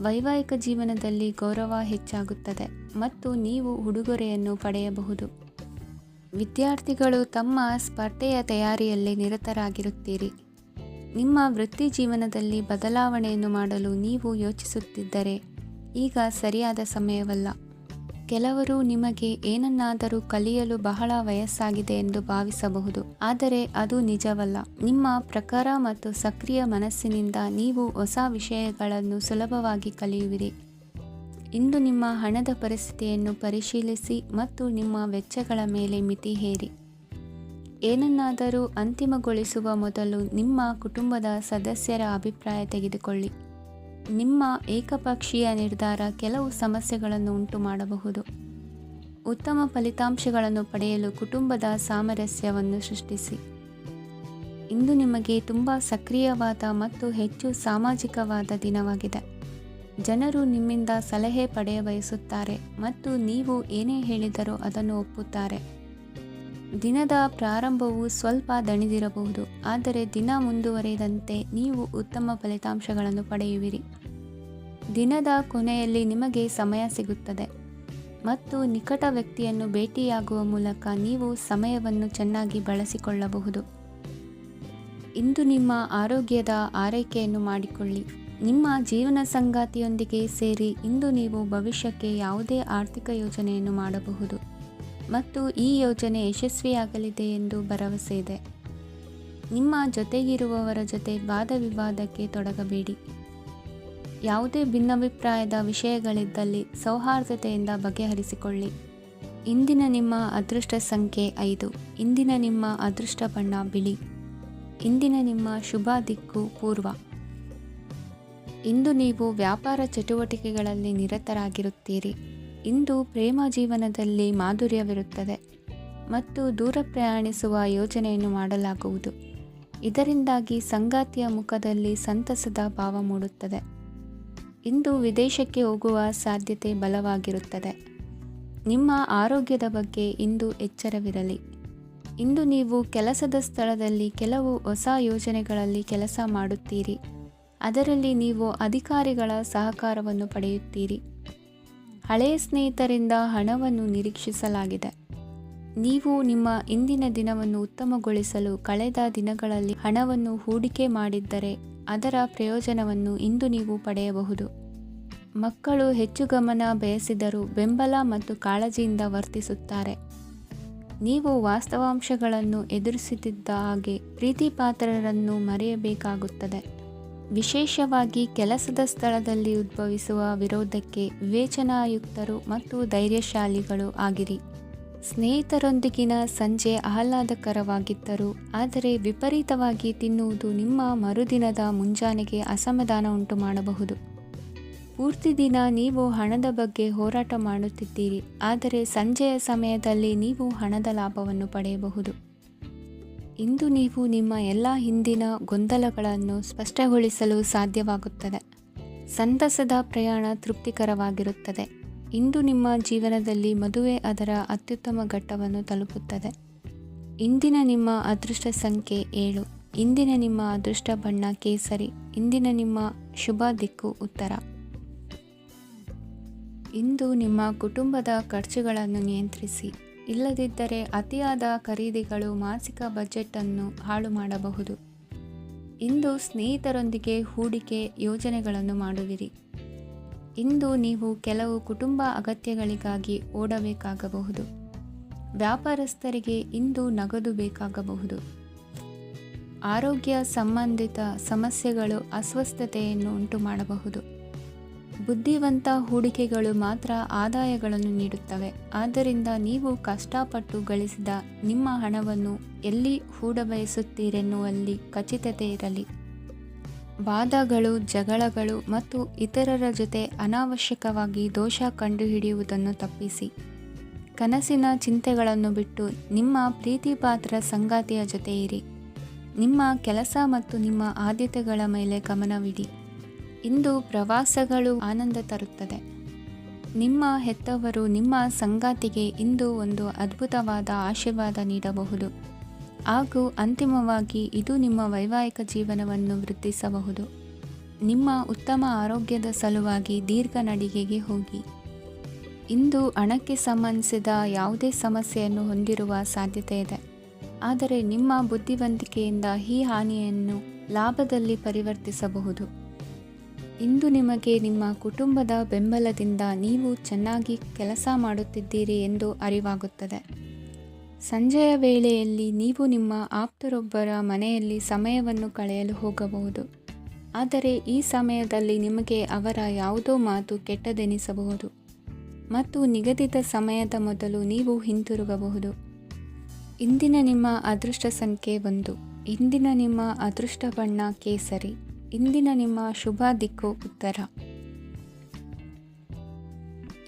ವೈವಾಹಿಕ ಜೀವನದಲ್ಲಿ ಗೌರವ ಹೆಚ್ಚಾಗುತ್ತದೆ ಮತ್ತು ನೀವು ಉಡುಗೊರೆಯನ್ನು ಪಡೆಯಬಹುದು. ವಿದ್ಯಾರ್ಥಿಗಳು ತಮ್ಮ ಸ್ಪರ್ಧೆಯ ತಯಾರಿಯಲ್ಲಿ ನಿರತರಾಗಿರುತ್ತೀರಿ. ನಿಮ್ಮ ವೃತ್ತಿ ಜೀವನದಲ್ಲಿ ಬದಲಾವಣೆಯನ್ನು ಮಾಡಲು ನೀವು ಯೋಚಿಸುತ್ತಿದ್ದರೆ ಈಗ ಸರಿಯಾದ ಸಮಯವಲ್ಲ. ಕೆಲವರು ನಿಮಗೆ ಏನನ್ನಾದರೂ ಕಲಿಯಲು ಬಹಳ ವಯಸ್ಸಾಗಿದೆ ಎಂದು ಭಾವಿಸಬಹುದು, ಆದರೆ ಅದು ನಿಜವಲ್ಲ. ನಿಮ್ಮ ಪ್ರಖರ ಮತ್ತು ಸಕ್ರಿಯ ಮನಸ್ಸಿನಿಂದ ನೀವು ಹೊಸ ವಿಷಯಗಳನ್ನು ಸುಲಭವಾಗಿ ಕಲಿಯುವಿರಿ. ಇಂದು ನಿಮ್ಮ ಹಣದ ಪರಿಸ್ಥಿತಿಯನ್ನು ಪರಿಶೀಲಿಸಿ ಮತ್ತು ನಿಮ್ಮ ವೆಚ್ಚಗಳ ಮೇಲೆ ಮಿತಿ ಹೇರಿ. ಏನನ್ನಾದರೂ ಅಂತಿಮಗೊಳಿಸುವ ಮೊದಲು ನಿಮ್ಮ ಕುಟುಂಬದ ಸದಸ್ಯರ ಅಭಿಪ್ರಾಯ ತೆಗೆದುಕೊಳ್ಳಿ. ನಿಮ್ಮ ಏಕಪಕ್ಷೀಯ ನಿರ್ಧಾರ ಕೆಲವು ಸಮಸ್ಯೆಗಳನ್ನು ಉಂಟು ಮಾಡಬಹುದು. ಉತ್ತಮ ಫಲಿತಾಂಶಗಳನ್ನು ಪಡೆಯಲು ಕುಟುಂಬದ ಸಾಮರಸ್ಯವನ್ನು ಸೃಷ್ಟಿಸಿ. ಇಂದು ನಿಮಗೆ ತುಂಬ ಸಕ್ರಿಯವಾದ ಮತ್ತು ಹೆಚ್ಚು ಸಾಮಾಜಿಕವಾದ ದಿನವಾಗಿದೆ. ಜನರು ನಿಮ್ಮಿಂದ ಸಲಹೆ ಪಡೆಯ ಬಯಸುತ್ತಾರೆ ಮತ್ತು ನೀವು ಏನೇ ಹೇಳಿದರೂ ಅದನ್ನು ಒಪ್ಪುತ್ತಾರೆ. ದಿನದ ಪ್ರಾರಂಭವು ಸ್ವಲ್ಪ ದಣಿದಿರಬಹುದು, ಆದರೆ ದಿನ ಮುಂದುವರಿದಂತೆ ನೀವು ಉತ್ತಮ ಫಲಿತಾಂಶಗಳನ್ನು ಪಡೆಯುವಿರಿ. ದಿನದ ಕೊನೆಯಲ್ಲಿ ನಿಮಗೆ ಸಮಯ ಸಿಗುತ್ತದೆ ಮತ್ತು ನಿಕಟ ವ್ಯಕ್ತಿಯನ್ನು ಭೇಟಿಯಾಗುವ ಮೂಲಕ ನೀವು ಸಮಯವನ್ನು ಚೆನ್ನಾಗಿ ಬಳಸಿಕೊಳ್ಳಬಹುದು. ಇಂದು ನಿಮ್ಮ ಆರೋಗ್ಯದ ಆರೈಕೆಯನ್ನು ಮಾಡಿಕೊಳ್ಳಿ. ನಿಮ್ಮ ಜೀವನ ಸಂಗಾತಿಯೊಂದಿಗೆ ಸೇರಿ ಇಂದು ನೀವು ಭವಿಷ್ಯಕ್ಕೆ ಯಾವುದೇ ಆರ್ಥಿಕ ಯೋಜನೆಯನ್ನು ಮಾಡಬಹುದು ಮತ್ತು ಈ ಯೋಜನೆ ಯಶಸ್ವಿಯಾಗಲಿದೆ ಎಂದು ಭರವಸೆ ಇದೆ. ನಿಮ್ಮ ಜೊತೆಗಿರುವವರ ಜೊತೆ ವಾದವಿವಾದಕ್ಕೆ ತೊಡಗಬೇಡಿ. ಯಾವುದೇ ಭಿನ್ನಾಭಿಪ್ರಾಯದ ವಿಷಯಗಳಿದ್ದಲ್ಲಿ ಸೌಹಾರ್ದತೆಯಿಂದ ಬಗೆಹರಿಸಿಕೊಳ್ಳಿ. ಇಂದಿನ ನಿಮ್ಮ ಅದೃಷ್ಟ ಸಂಖ್ಯೆ 5. ಇಂದಿನ ನಿಮ್ಮ ಅದೃಷ್ಟ ಬಣ್ಣ ಬಿಳಿ. ಇಂದಿನ ನಿಮ್ಮ ಶುಭ ದಿಕ್ಕು ಪೂರ್ವ. ಇಂದು ನೀವು ವ್ಯಾಪಾರ ಚಟುವಟಿಕೆಗಳಲ್ಲಿ ನಿರತರಾಗಿರುತ್ತೀರಿ. ಇಂದು ಪ್ರೇಮ ಜೀವನದಲ್ಲಿ ಮಾಧುರ್ಯವಿರುತ್ತದೆ ಮತ್ತು ದೂರ ಪ್ರಯಾಣಿಸುವ ಯೋಜನೆಯನ್ನು ಮಾಡಲಾಗುವುದು. ಇದರಿಂದಾಗಿ ಸಂಗಾತಿಯ ಮುಖದಲ್ಲಿ ಸಂತಸದ ಭಾವ ಮೂಡುತ್ತದೆ. ಇಂದು ವಿದೇಶಕ್ಕೆ ಹೋಗುವ ಸಾಧ್ಯತೆ ಬಲವಾಗಿರುತ್ತದೆ. ನಿಮ್ಮ ಆರೋಗ್ಯದ ಬಗ್ಗೆ ಇಂದು ಎಚ್ಚರವಿರಲಿ. ಇಂದು ನೀವು ಕೆಲಸದ ಸ್ಥಳದಲ್ಲಿ ಕೆಲವು ಹೊಸ ಯೋಜನೆಗಳಲ್ಲಿ ಕೆಲಸ ಮಾಡುತ್ತೀರಿ. ಅದರಲ್ಲಿ ನೀವು ಅಧಿಕಾರಿಗಳ ಸಹಕಾರವನ್ನು ಪಡೆಯುತ್ತೀರಿ. ಹಳೆಯ ಸ್ನೇಹಿತರಿಂದ ಹಣವನ್ನು ನಿರೀಕ್ಷಿಸಲಾಗಿದೆ. ನೀವು ನಿಮ್ಮ ಇಂದಿನ ದಿನವನ್ನು ಉತ್ತಮಗೊಳಿಸಲು ಕಳೆದ ದಿನಗಳಲ್ಲಿ ಹಣವನ್ನು ಹೂಡಿಕೆ ಮಾಡಿದ್ದರೆ ಅದರ ಪ್ರಯೋಜನವನ್ನು ಇಂದು ನೀವು ಪಡೆಯಬಹುದು. ಮಕ್ಕಳು ಹೆಚ್ಚು ಗಮನ ಬಯಸಿದರೂ ಬೆಂಬಲ ಮತ್ತು ಕಾಳಜಿಯಿಂದ ವರ್ತಿಸುತ್ತಾರೆ. ನೀವು ವಾಸ್ತವಾಂಶಗಳನ್ನು ಎದುರಿಸುತ್ತಿದ್ದ ಹಾಗೆ ಪ್ರೀತಿಪಾತ್ರರನ್ನು ಮರೆಯಬೇಕಾಗುತ್ತದೆ. ವಿಶೇಷವಾಗಿ ಕೆಲಸದ ಸ್ಥಳದಲ್ಲಿ ಉದ್ಭವಿಸುವ ವಿರೋಧಕ್ಕೆ ವಿವೇಚನಾಯುಕ್ತರು ಮತ್ತು ಧೈರ್ಯಶಾಲಿಗಳು ಆಗಿರಿ. ಸ್ನೇಹಿತರೊಂದಿಗಿನ ಸಂಜೆ ಆಹ್ಲಾದಕರವಾಗಿದ್ದರೂ ಆದರೆ ವಿಪರೀತವಾಗಿ ತಿನ್ನುವುದು ನಿಮ್ಮ ಮರುದಿನದ ಮುಂಜಾನೆಗೆ ಅಸಮಾಧಾನ ಉಂಟು ಮಾಡಬಹುದು. ಪೂರ್ತಿ ದಿನ ನೀವು ಹಣದ ಬಗ್ಗೆ ಹೋರಾಟ ಮಾಡುತ್ತಿದ್ದೀರಿ, ಆದರೆ ಸಂಜೆಯ ಸಮಯದಲ್ಲಿ ನೀವು ಹಣದ ಲಾಭವನ್ನು ಪಡೆಯಬಹುದು. ಇಂದು ನೀವು ನಿಮ್ಮ ಎಲ್ಲ ಹಿಂದಿನ ಗೊಂದಲಗಳನ್ನು ಸ್ಪಷ್ಟಗೊಳಿಸಲು ಸಾಧ್ಯವಾಗುತ್ತದೆ. ಸಂತಸದ ಪ್ರಯಾಣ ತೃಪ್ತಿಕರವಾಗಿರುತ್ತದೆ. ಇಂದು ನಿಮ್ಮ ಜೀವನದಲ್ಲಿ ಮದುವೆ ಅದರ ಅತ್ಯುತ್ತಮ ಘಟ್ಟವನ್ನು ತಲುಪುತ್ತದೆ. ಇಂದಿನ ನಿಮ್ಮ ಅದೃಷ್ಟ ಸಂಖ್ಯೆ 7. ಇಂದಿನ ನಿಮ್ಮ ಅದೃಷ್ಟ ಬಣ್ಣ ಕೇಸರಿ. ಇಂದಿನ ನಿಮ್ಮ ಶುಭ ದಿಕ್ಕು ಉತ್ತರ. ಇಂದು ನಿಮ್ಮ ಕುಟುಂಬದ ಖರ್ಚುಗಳನ್ನು ನಿಯಂತ್ರಿಸಿ. ಇಲ್ಲದಿದ್ದರೆ ಅತಿಯಾದ ಖರೀದಿಗಳು ಮಾಸಿಕ ಬಜೆಟನ್ನು ಹಾಳು ಮಾಡಬಹುದು. ಇಂದು ಸ್ನೇಹಿತರೊಂದಿಗೆ ಹೂಡಿಕೆ ಯೋಜನೆಗಳನ್ನು ಮಾಡುವಿರಿ. ಇಂದು ನೀವು ಕೆಲವು ಕುಟುಂಬ ಅಗತ್ಯಗಳಿಗಾಗಿ ಓಡಬೇಕಾಗಬಹುದು. ವ್ಯಾಪಾರಸ್ಥರಿಗೆ ಇಂದು ನಗದು ಬೇಕಾಗಬಹುದು. ಆರೋಗ್ಯ ಸಂಬಂಧಿತ ಸಮಸ್ಯೆಗಳು ಅಸ್ವಸ್ಥತೆಯನ್ನು ಉಂಟು ಮಾಡಬಹುದು. ಬುದ್ಧಿವಂತ ಹೂಡಿಕೆಗಳು ಮಾತ್ರ ಆದಾಯಗಳನ್ನು ನೀಡುತ್ತವೆ. ಆದ್ದರಿಂದ ನೀವು ಕಷ್ಟಪಟ್ಟು ಗಳಿಸಿದ ನಿಮ್ಮ ಹಣವನ್ನು ಎಲ್ಲಿ ಹೂಡಬಯಸುತ್ತೀರೆನ್ನುವಲ್ಲಿ ಖಚಿತತೆ ಇರಲಿ. ವಾದಗಳು, ಜಗಳಗಳು ಮತ್ತು ಇತರರ ಜೊತೆ ಅನಾವಶ್ಯಕವಾಗಿ ದೋಷ ಕಂಡುಹಿಡಿಯುವುದನ್ನು ತಪ್ಪಿಸಿ. ಕನಸಿನ ಚಿಂತೆಗಳನ್ನು ಬಿಟ್ಟು ನಿಮ್ಮ ಪ್ರೀತಿಪಾತ್ರ ಸಂಗಾತಿಯ ಜೊತೆ ಇರಿ. ನಿಮ್ಮ ಕೆಲಸ ಮತ್ತು ನಿಮ್ಮ ಆದ್ಯತೆಗಳ ಮೇಲೆ ಗಮನವಿಡಿ. ಇಂದು ಪ್ರವಾಸಗಳು ಆನಂದ ತರುತ್ತದೆ. ನಿಮ್ಮ ಹೆತ್ತವರು ನಿಮ್ಮ ಸಂಗಾತಿಗೆ ಇಂದು ಒಂದು ಅದ್ಭುತವಾದ ಆಶೀರ್ವಾದ ನೀಡಬಹುದು ಹಾಗೂ ಅಂತಿಮವಾಗಿ ಇದು ನಿಮ್ಮ ವೈವಾಹಿಕ ಜೀವನವನ್ನು ವೃದ್ಧಿಸಬಹುದು. ನಿಮ್ಮ ಉತ್ತಮ ಆರೋಗ್ಯದ ಸಲುವಾಗಿ ದೀರ್ಘ ನಡಿಗೆಗೆ ಹೋಗಿ. ಇಂದು ಹಣಕ್ಕೆ ಸಂಬಂಧಿಸಿದ ಯಾವುದೇ ಸಮಸ್ಯೆಯನ್ನು ಹೊಂದಿರುವ ಸಾಧ್ಯತೆ ಇದೆ, ಆದರೆ ನಿಮ್ಮ ಬುದ್ಧಿವಂತಿಕೆಯಿಂದ ಈ ಹಾನಿಯನ್ನು ಲಾಭದಲ್ಲಿ ಪರಿವರ್ತಿಸಬಹುದು. ಇಂದು ನಿಮಗೆ ನಿಮ್ಮ ಕುಟುಂಬದ ಬೆಂಬಲದಿಂದ ನೀವು ಚೆನ್ನಾಗಿ ಕೆಲಸ ಮಾಡುತ್ತಿದ್ದೀರಿ ಎಂದು ಅರಿವಾಗುತ್ತದೆ. ಸಂಜೆಯ ವೇಳೆಯಲ್ಲಿ ನೀವು ನಿಮ್ಮ ಆಪ್ತರೊಬ್ಬರ ಮನೆಯಲ್ಲಿ ಸಮಯವನ್ನು ಕಳೆಯಲು ಹೋಗಬಹುದು, ಆದರೆ ಈ ಸಮಯದಲ್ಲಿ ನಿಮಗೆ ಅವರ ಯಾವುದೋ ಮಾತು ಕೆಟ್ಟದೆನಿಸಬಹುದು ಮತ್ತು ನಿಗದಿತ ಸಮಯದ ಮೊದಲು ನೀವು ಹಿಂತಿರುಗಬಹುದು. ಇಂದಿನ ನಿಮ್ಮ ಅದೃಷ್ಟ ಸಂಖ್ಯೆ 1. ಇಂದಿನ ನಿಮ್ಮ ಅದೃಷ್ಟ ಬಣ್ಣ ಕೇಸರಿ. ಇಂದಿನ ನಿಮ್ಮ ಶುಭ ದಿಕ್ಕು ಉತ್ತರ.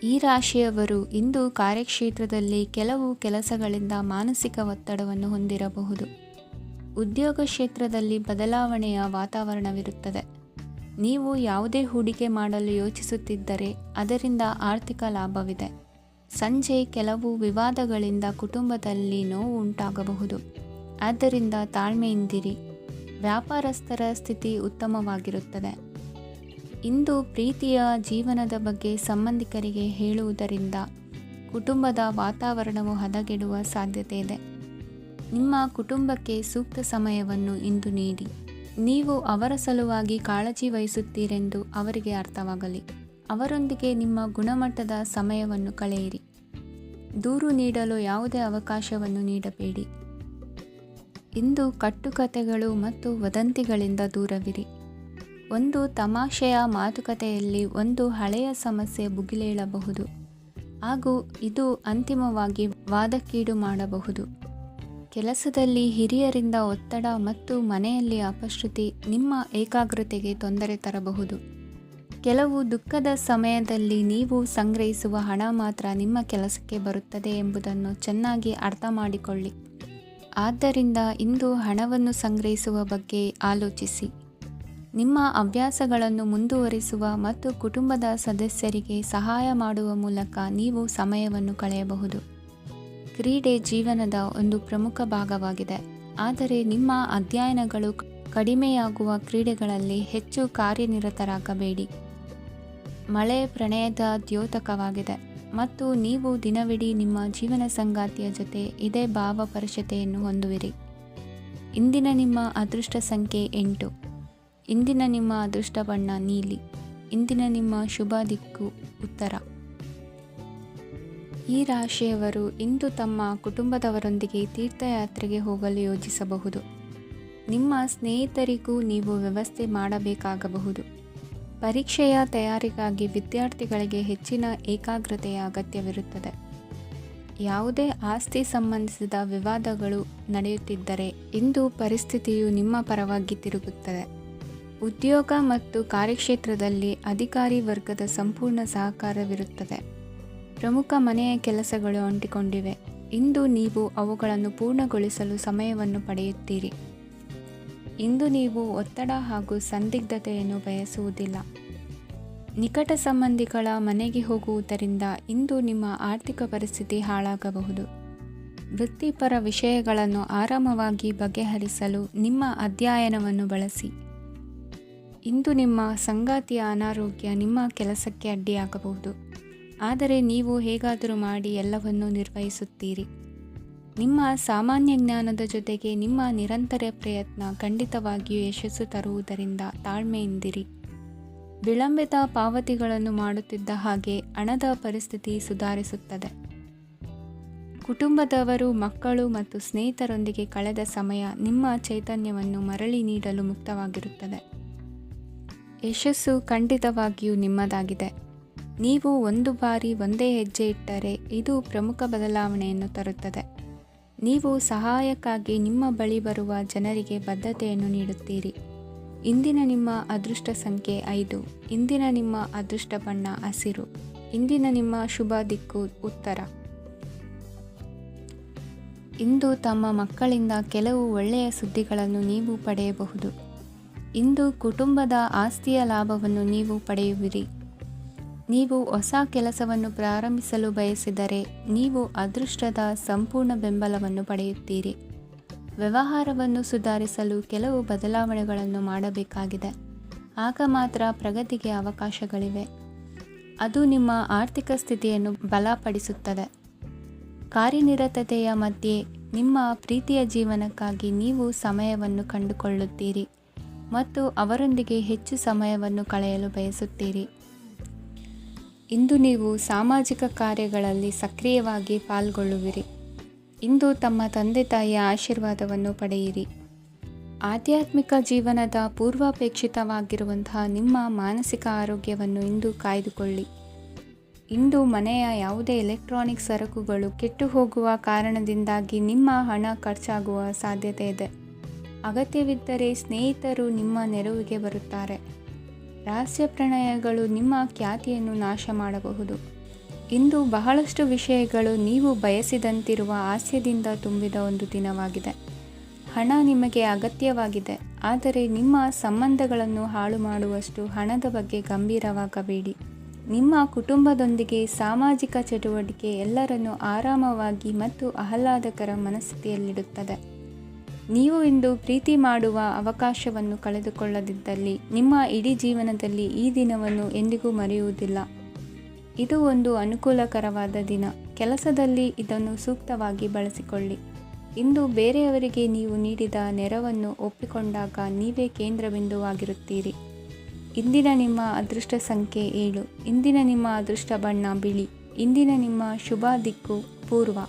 ಈ ರಾಶಿಯವರು ಇಂದು ಕಾರ್ಯಕ್ಷೇತ್ರದಲ್ಲಿ ಕೆಲವು ಕೆಲಸಗಳಿಂದ ಮಾನಸಿಕ ಒತ್ತಡವನ್ನು ಹೊಂದಿರಬಹುದು. ಉದ್ಯೋಗ ಕ್ಷೇತ್ರದಲ್ಲಿ ಬದಲಾವಣೆಯ ವಾತಾವರಣವಿರುತ್ತದೆ. ನೀವು ಯಾವುದೇ ಹೂಡಿಕೆ ಮಾಡಲು ಯೋಚಿಸುತ್ತಿದ್ದರೆ ಅದರಿಂದ ಆರ್ಥಿಕ ಲಾಭವಿದೆ. ಸಂಜೆ ಕೆಲವು ವಿವಾದಗಳಿಂದ ಕುಟುಂಬದಲ್ಲಿ ನೋವು ಉಂಟಾಗಬಹುದು. ಆದ್ದರಿಂದ ತಾಳ್ಮೆಯಿಂದಿರಿ. ವ್ಯಾಪಾರಸ್ಥರ ಸ್ಥಿತಿ ಉತ್ತಮವಾಗಿರುತ್ತದೆ. ಇಂದು ಪ್ರೀತಿಯ ಜೀವನದ ಬಗ್ಗೆ ಸಂಬಂಧಿಕರಿಗೆ ಹೇಳುವುದರಿಂದ ಕುಟುಂಬದ ವಾತಾವರಣವು ಹದಗೆಡುವ ಸಾಧ್ಯತೆ ಇದೆ. ನಿಮ್ಮ ಕುಟುಂಬಕ್ಕೆ ಸೂಕ್ತ ಸಮಯವನ್ನು ಇಂದು ನೀಡಿ. ನೀವು ಅವರ ಸಲುವಾಗಿ ಕಾಳಜಿ ವಹಿಸುತ್ತೀರೆಂದು ಅವರಿಗೆ ಅರ್ಥವಾಗಲಿ. ಅವರೊಂದಿಗೆ ನಿಮ್ಮ ಗುಣಮಟ್ಟದ ಸಮಯವನ್ನು ಕಳೆಯಿರಿ. ದೂರು ನೀಡಲು ಯಾವುದೇ ಅವಕಾಶವನ್ನು ನೀಡಬೇಡಿ. ಇಂದು ಕಟ್ಟುಕತೆಗಳು ಮತ್ತು ವದಂತಿಗಳಿಂದ ದೂರವಿರಿ. ಒಂದು ತಮಾಷೆಯ ಮಾತುಕತೆಯಲ್ಲಿ ಒಂದು ಹಳೆಯ ಸಮಸ್ಯೆ ಭುಗಿಲೇಳಬಹುದು ಹಾಗೂ ಇದು ಅಂತಿಮವಾಗಿ ವಾದಕ್ಕೀಡು ಮಾಡಬಹುದು. ಕೆಲಸದಲ್ಲಿ ಹಿರಿಯರಿಂದ ಒತ್ತಡ ಮತ್ತು ಮನೆಯಲ್ಲಿ ಅಪಶ್ರುತಿ ನಿಮ್ಮ ಏಕಾಗ್ರತೆಗೆ ತೊಂದರೆ ತರಬಹುದು. ಕೆಲವು ದುಃಖದ ಸಮಯದಲ್ಲಿ ನೀವು ಸಂಗ್ರಹಿಸುವ ಹಣ ಮಾತ್ರ ನಿಮ್ಮ ಕೆಲಸಕ್ಕೆ ಬರುತ್ತದೆ ಎಂಬುದನ್ನು ಚೆನ್ನಾಗಿ ಅರ್ಥ ಮಾಡಿಕೊಳ್ಳಿ. ಆದ್ದರಿಂದ ಇಂದು ಹಣವನ್ನು ಸಂಗ್ರಹಿಸುವ ಬಗ್ಗೆ ಆಲೋಚಿಸಿ. ನಿಮ್ಮ ಹವ್ಯಾಸಗಳನ್ನು ಮುಂದುವರಿಸುವ ಮತ್ತು ಕುಟುಂಬದ ಸದಸ್ಯರಿಗೆ ಸಹಾಯ ಮಾಡುವ ಮೂಲಕ ನೀವು ಸಮಯವನ್ನು ಕಳೆಯಬಹುದು. ಕ್ರೀಡೆ ಜೀವನದ ಒಂದು ಪ್ರಮುಖ ಭಾಗವಾಗಿದೆ, ಆದರೆ ನಿಮ್ಮ ಅಧ್ಯಯನಗಳು ಕಡಿಮೆಯಾಗುವ ಕ್ರೀಡೆಗಳಲ್ಲಿ ಹೆಚ್ಚು ಕಾರ್ಯನಿರತರಾಗಬೇಡಿ. ಮಳೆ ಪ್ರಣಯದ ದ್ಯೋತಕವಾಗಿದೆ ಮತ್ತು ನೀವು ದಿನವಿಡೀ ನಿಮ್ಮ ಜೀವನ ಸಂಗಾತಿಯ ಜೊತೆ ಇದೇ ಭಾವಪರಶತೆಯನ್ನು ಹೊಂದುವಿರಿ. ಇಂದಿನ ನಿಮ್ಮ ಅದೃಷ್ಟ ಸಂಖ್ಯೆ 8. ಇಂದಿನ ನಿಮ್ಮ ಅದೃಷ್ಟ ಬಣ್ಣ ನೀಲಿ. ಇಂದಿನ ನಿಮ್ಮ ಶುಭ ದಿಕ್ಕು ಉತ್ತರ. ಈ ರಾಶಿಯವರು ಇಂದು ತಮ್ಮ ಕುಟುಂಬದವರೊಂದಿಗೆ ತೀರ್ಥಯಾತ್ರೆಗೆ ಹೋಗಲು ಯೋಜಿಸಬಹುದು. ನಿಮ್ಮ ಸ್ನೇಹಿತರಿಗೂ ನೀವು ವ್ಯವಸ್ಥೆ ಮಾಡಬೇಕಾಗಬಹುದು. ಪರೀಕ್ಷೆಯ ತಯಾರಿಗಾಗಿ ವಿದ್ಯಾರ್ಥಿಗಳಿಗೆ ಹೆಚ್ಚಿನ ಏಕಾಗ್ರತೆಯ ಅಗತ್ಯವಿರುತ್ತದೆ. ಯಾವುದೇ ಆಸ್ತಿ ಸಂಬಂಧಿಸಿದ ವಿವಾದಗಳು ನಡೆಯುತ್ತಿದ್ದರೆ ಇಂದು ಪರಿಸ್ಥಿತಿಯು ನಿಮ್ಮ ಪರವಾಗಿ ತಿರುಗುತ್ತದೆ. ಉದ್ಯೋಗ ಮತ್ತು ಕಾರ್ಯಕ್ಷೇತ್ರದಲ್ಲಿ ಅಧಿಕಾರಿ ವರ್ಗದ ಸಂಪೂರ್ಣ ಸಹಕಾರವಿರುತ್ತದೆ. ಪ್ರಮುಖ ಮನೆಯ ಕೆಲಸಗಳು ಅಂಟಿಕೊಂಡಿವೆ. ಇಂದು ನೀವು ಅವುಗಳನ್ನು ಪೂರ್ಣಗೊಳಿಸಲು ಸಮಯವನ್ನು ಪಡೆಯುತ್ತೀರಿ. ಇಂದು ನೀವು ಒತ್ತಡ ಹಾಗೂ ಸಂದಿಗ್ಧತೆಯನ್ನು ಬಯಸುವುದಿಲ್ಲ. ನಿಕಟ ಸಂಬಂಧಿಗಳ ಮನೆಗೆ ಹೋಗುವುದರಿಂದ ಇಂದು ನಿಮ್ಮ ಆರ್ಥಿಕ ಪರಿಸ್ಥಿತಿ ಹಾಳಾಗಬಹುದು. ವೃತ್ತಿಪರ ವಿಷಯಗಳನ್ನು ಆರಾಮವಾಗಿ ಬಗೆಹರಿಸಲು ನಿಮ್ಮ ಅಧ್ಯಯನವನ್ನು ಬಳಸಿ. ಇಂದು ನಿಮ್ಮ ಸಂಗಾತಿಯ ಅನಾರೋಗ್ಯ ನಿಮ್ಮ ಕೆಲಸಕ್ಕೆ ಅಡ್ಡಿಯಾಗಬಹುದು, ಆದರೆ ನೀವು ಹೇಗಾದರೂ ಮಾಡಿ ಎಲ್ಲವನ್ನೂ ನಿರ್ವಹಿಸುತ್ತೀರಿ. ನಿಮ್ಮ ಸಾಮಾನ್ಯ ಜ್ಞಾನದ ಜೊತೆಗೆ ನಿಮ್ಮ ನಿರಂತರ ಪ್ರಯತ್ನ ಖಂಡಿತವಾಗಿಯೂ ಯಶಸ್ಸು ತರುವುದರಿಂದ ತಾಳ್ಮೆಯಿಂದಿರಿ. ವಿಳಂಬಿತ ಪಾವತಿಗಳನ್ನು ಮಾಡುತ್ತಿದ್ದ ಹಾಗೆ ಹಣದ ಪರಿಸ್ಥಿತಿ ಸುಧಾರಿಸುತ್ತದೆ. ಕುಟುಂಬದವರು, ಮಕ್ಕಳು ಮತ್ತು ಸ್ನೇಹಿತರೊಂದಿಗೆ ಕಳೆದ ಸಮಯ ನಿಮ್ಮ ಚೈತನ್ಯವನ್ನು ಮರಳಿ ನೀಡಲು ಮುಕ್ತವಾಗಿರುತ್ತದೆ. ಯಶಸ್ಸು ಖಂಡಿತವಾಗಿಯೂ ನಿಮ್ಮದಾಗಿದೆ. ನೀವು ಒಂದು ಬಾರಿ ಒಂದೇ ಹೆಜ್ಜೆ ಇಟ್ಟರೆ ಇದು ಪ್ರಮುಖ ಬದಲಾವಣೆಯನ್ನು ತರುತ್ತದೆ. ನೀವು ಸಹಾಯಕ್ಕಾಗಿ ನಿಮ್ಮ ಬಳಿ ಬರುವ ಜನರಿಗೆ ಬದ್ಧತೆಯನ್ನು ನೀಡುತ್ತೀರಿ. ಇಂದಿನ ನಿಮ್ಮ ಅದೃಷ್ಟ ಸಂಖ್ಯೆ 5. ಇಂದಿನ ನಿಮ್ಮ ಅದೃಷ್ಟ ಬಣ್ಣ ಹಸಿರು. ಇಂದಿನ ನಿಮ್ಮ ಶುಭ ದಿಕ್ಕು ಉತ್ತರ. ಇಂದು ತಮ್ಮ ಮಕ್ಕಳಿಂದ ಕೆಲವು ಒಳ್ಳೆಯ ಸುದ್ದಿಗಳನ್ನು ನೀವು ಪಡೆಯಬಹುದು. ಇಂದು ಕುಟುಂಬದ ಆಸ್ತಿಯ ಲಾಭವನ್ನು ನೀವು ಪಡೆಯುವಿರಿ. ನೀವು ಹೊಸ ಕೆಲಸವನ್ನು ಪ್ರಾರಂಭಿಸಲು ಬಯಸಿದರೆ ನೀವು ಅದೃಷ್ಟದ ಸಂಪೂರ್ಣ ಬೆಂಬಲವನ್ನು ಪಡೆಯುತ್ತೀರಿ. ವ್ಯವಹಾರವನ್ನು ಸುಧಾರಿಸಲು ಕೆಲವು ಬದಲಾವಣೆಗಳನ್ನು ಮಾಡಬೇಕಾಗಿದೆ. ಆಗ ಮಾತ್ರ ಪ್ರಗತಿಗೆ ಅವಕಾಶಗಳಿವೆ. ಅದು ನಿಮ್ಮ ಆರ್ಥಿಕ ಸ್ಥಿತಿಯನ್ನು ಬಲಪಡಿಸುತ್ತದೆ. ಕಾರ್ಯನಿರತತೆಯ ಮಧ್ಯೆ ನಿಮ್ಮ ಪ್ರೀತಿಯ ಜೀವನಕ್ಕಾಗಿ ನೀವು ಸಮಯವನ್ನು ಕಂಡುಕೊಳ್ಳುತ್ತೀರಿ ಮತ್ತು ಅವರೊಂದಿಗೆ ಹೆಚ್ಚು ಸಮಯವನ್ನು ಕಳೆಯಲು ಬಯಸುತ್ತೀರಿ. ಇಂದು ನೀವು ಸಾಮಾಜಿಕ ಕಾರ್ಯಗಳಲ್ಲಿ ಸಕ್ರಿಯವಾಗಿ ಪಾಲ್ಗೊಳ್ಳುವಿರಿ. ಇಂದು ತಮ್ಮ ತಂದೆ ತಾಯಿಯ ಆಶೀರ್ವಾದವನ್ನು ಪಡೆಯಿರಿ. ಆಧ್ಯಾತ್ಮಿಕ ಜೀವನದ ಪೂರ್ವಾಪೇಕ್ಷಿತವಾಗಿರುವಂತಹ ನಿಮ್ಮ ಮಾನಸಿಕ ಆರೋಗ್ಯವನ್ನು ಇಂದು ಕಾಯ್ದುಕೊಳ್ಳಿ. ಇಂದು ಮನೆಯ ಯಾವುದೇ ಎಲೆಕ್ಟ್ರಾನಿಕ್ ಸರಕುಗಳು ಕೆಟ್ಟು ಹೋಗುವ ಕಾರಣದಿಂದಾಗಿ ನಿಮ್ಮ ಹಣ ಖರ್ಚಾಗುವ ಸಾಧ್ಯತೆ ಇದೆ. ಅಗತ್ಯವಿದ್ದರೆ ಸ್ನೇಹಿತರು ನಿಮ್ಮ ನೆರವಿಗೆ ಬರುತ್ತಾರೆ. ರಹಸ್ಯ ಪ್ರಣಯಗಳು ನಿಮ್ಮ ಖ್ಯಾತಿಯನ್ನು ನಾಶ ಮಾಡಬಹುದು. ಇಂದು ಬಹಳಷ್ಟು ವಿಷಯಗಳು ನೀವು ಬಯಸಿದಂತಿರುವ ಹಾಸ್ಯದಿಂದ ತುಂಬಿದ ಒಂದು ದಿನವಾಗಿದೆ. ಹಣ ನಿಮಗೆ ಅಗತ್ಯವಾಗಿದೆ, ಆದರೆ ನಿಮ್ಮ ಸಂಬಂಧಗಳನ್ನು ಹಾಳು ಮಾಡುವಷ್ಟು ಹಣದ ಬಗ್ಗೆ ಗಂಭೀರವಾಗಬೇಡಿ. ನಿಮ್ಮ ಕುಟುಂಬದೊಂದಿಗೆ ಸಾಮಾಜಿಕ ಚಟುವಟಿಕೆ ಎಲ್ಲರನ್ನೂ ಆರಾಮವಾಗಿ ಮತ್ತು ಆಹ್ಲಾದಕರ ಮನಸ್ಥಿತಿಯಲ್ಲಿಡುತ್ತದೆ. ನೀವು ಇಂದು ಪ್ರೀತಿ ಮಾಡುವ ಅವಕಾಶವನ್ನು ಕಳೆದುಕೊಳ್ಳದಿದ್ದಲ್ಲಿ ನಿಮ್ಮ ಇಡೀ ಜೀವನದಲ್ಲಿ ಈ ದಿನವನ್ನು ಎಂದಿಗೂ ಮರೆಯುವುದಿಲ್ಲ. ಇದು ಒಂದು ಅನುಕೂಲಕರವಾದ ದಿನ. ಕೆಲಸದಲ್ಲಿ ಇದನ್ನು ಸೂಕ್ತವಾಗಿ ಬಳಸಿಕೊಳ್ಳಿ. ಇಂದು ಬೇರೆಯವರಿಗೆ ನೀವು ನೀಡಿದ ನೆರವನ್ನು ಒಪ್ಪಿಕೊಂಡಾಗ ನೀವೇ ಕೇಂದ್ರಬಿಂದುವಾಗಿರುತ್ತೀರಿ. ಇಂದಿನ ನಿಮ್ಮ ಅದೃಷ್ಟ ಸಂಖ್ಯೆ 7. ಇಂದಿನ ನಿಮ್ಮ ಅದೃಷ್ಟ ಬಣ್ಣ ಬಿಳಿ. ಇಂದಿನ ನಿಮ್ಮ ಶುಭ ದಿಕ್ಕು ಪೂರ್ವ.